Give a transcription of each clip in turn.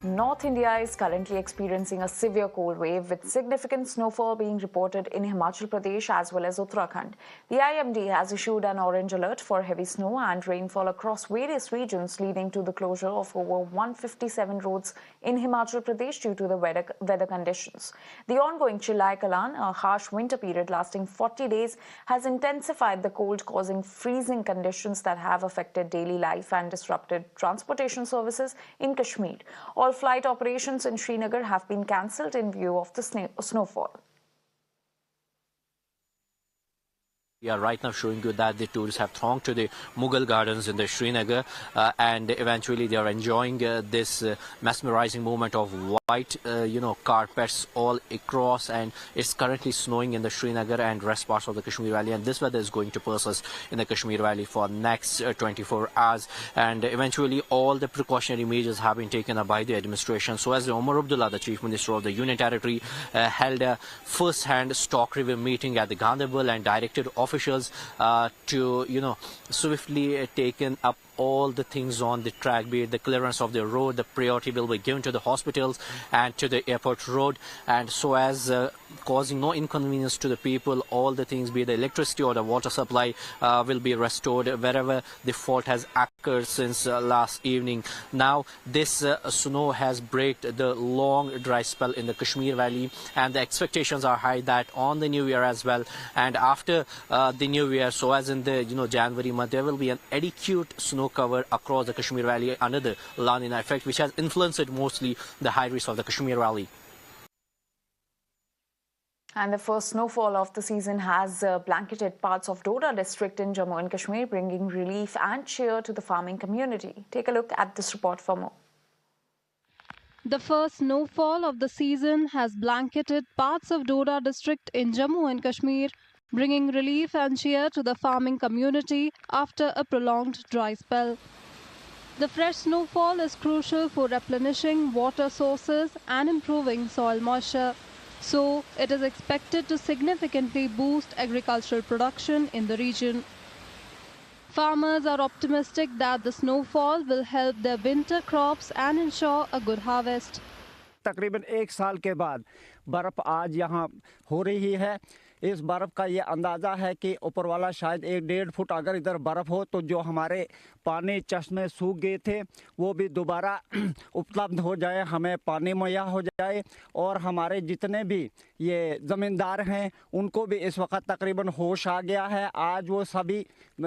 North India is currently experiencing a severe cold wave with significant snowfall being reported in Himachal Pradesh as well as Uttarakhand. The IMD has issued an orange alert for heavy snow and rainfall across various regions, leading to the closure of over 157 roads in Himachal Pradesh due to the weather conditions. The ongoing Chilai Kalan, a harsh winter period lasting 40 days, has intensified the cold, causing freezing conditions that have affected daily life and disrupted transportation services in Kashmir. All flight operations in Srinagar have been cancelled in view of the snowfall. We are right now showing you that the tourists have thronged to the Mughal Gardens in the Srinagar and eventually they are enjoying this mesmerizing moment of white, carpets all across, and it's currently snowing in the Srinagar and rest parts of the Kashmir Valley, and this weather is going to persist in the Kashmir Valley for next 24 hours, and eventually all the precautionary measures have been taken up by the administration. So as Omar Abdullah, the Chief Minister of the Union Territory, held a first-hand stock review meeting at the Gandarbal and directed officials to swiftly taken up all the things on the track, be it the clearance of the road, the priority will be given to the hospitals and to the airport road, and so as causing no inconvenience to the people, all the things, be it the electricity or the water supply, will be restored wherever the fault has occurred since last evening. Now this snow has braked the long dry spell in the Kashmir Valley, and the expectations are high that on the New Year as well and after the New Year, so as in the January month, there will be an adequate snow cover across the Kashmir Valley under the La Nina effect, which has influenced mostly the high risk of the Kashmir Valley. And the first snowfall of the season has blanketed parts of Doda district in Jammu and Kashmir, bringing relief and cheer to the farming community. Take a look at this report for more. The first snowfall of the season has blanketed parts of Doda district in Jammu and Kashmir, bringing relief and cheer to the farming community after a prolonged dry spell. The fresh snowfall is crucial for replenishing water sources and improving soil moisture. So, it is expected to significantly boost agricultural production in the region. Farmers are optimistic that the snowfall will help their winter crops and ensure a good harvest. तकरीबन एक साल के बाद बर्फ आज यहाँ हो रही है। इस बर्फ का ये अंदाज़ा है कि ऊपर वाला शायद 1-1.5 फुट अगर इधर बर्फ हो तो जो हमारे पानी चश्मे सूख गए थे वो भी दोबारा उपलब्ध हो जाए, हमें पानी मुहैया हो जाए, और हमारे जितने भी ये ज़मींदार हैं उनको भी इस वक्त तकरीबन होश आ गया है। आज वो सभी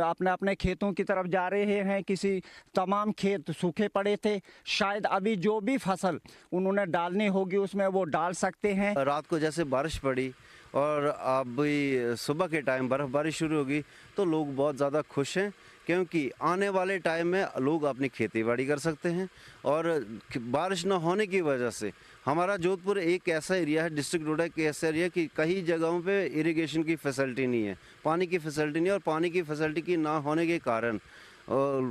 अपने अपने खेतों की तरफ जा रहे हैं। किसी तमाम खेत सूखे पड़े थे, शायद अभी जो भी फसल उन्होंने डालनी होगी उसमें वो डाल सकते हैं। रात को जैसे बारिश पड़ी और अभी सुबह के टाइम बर्फ़बारी शुरू होगी तो लोग बहुत ज़्यादा खुश हैं, क्योंकि आने वाले टाइम में लोग अपनी खेती बाड़ी कर सकते हैं। और बारिश न होने की वजह से हमारा जोधपुर एक ऐसा एरिया है, डिस्ट्रिक्ट डोडा एक ऐसा एरिया कि कई जगहों पे इरिगेशन की फैसिलिटी नहीं है, पानी की फैसिलिटी नहीं, और पानी की फैसिलिटी की ना होने के कारण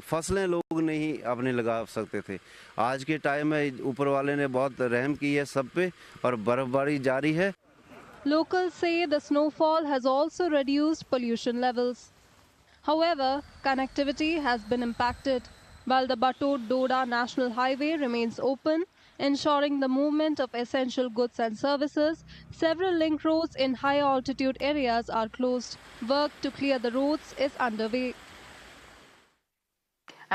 फसलें लोग नहीं अपने लगा सकते थे। आज के टाइम में ऊपर वाले ने बहुत रहम की है सब पे और बर्फ़बारी जारी है। Locals say the snowfall has also reduced pollution levels. However, connectivity has been impacted. While the Batod-Doda National Highway remains open, ensuring the movement of essential goods and services, several link roads in high altitude areas are closed. Work to clear the roads is underway.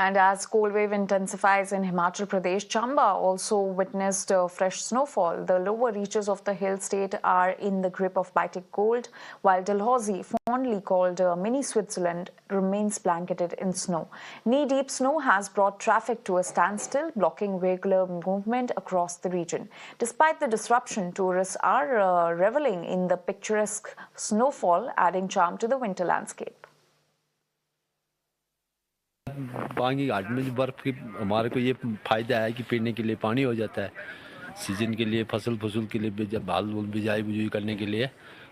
And as cold wave intensifies in Himachal Pradesh, Chamba also witnessed fresh snowfall. The lower reaches of the hill state are in the grip of biting cold, while Dalhousie, fondly called mini Switzerland, remains blanketed in snow. Knee-deep snow has brought traffic to a standstill, blocking regular movement across the region. Despite the disruption, tourists are reveling in the picturesque snowfall, adding charm to the winter landscape. बांगी घाट में जो बर्फ़ की हमारे को ये फ़ायदा है कि पीने के लिए पानी हो जाता है, सीजन के लिए फसल के लिए जब हाल बिजाई बुजुई करने के लिए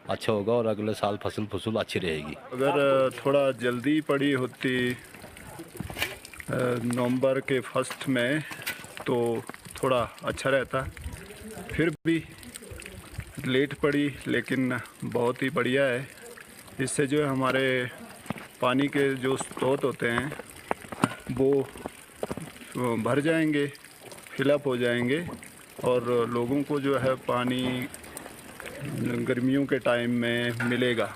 अच्छा होगा और अगले साल फसल अच्छी रहेगी। अगर थोड़ा जल्दी पड़ी होती नवंबर के फर्स्ट में तो थोड़ा अच्छा रहता, फिर भी लेट पड़ी लेकिन बहुत ही बढ़िया है। इससे जो है हमारे पानी के जो स्रोत होते हैं वो भर जाएंगे, फिलअप हो जाएंगे और लोगों को जो है पानी गर्मियों के टाइम में मिलेगा।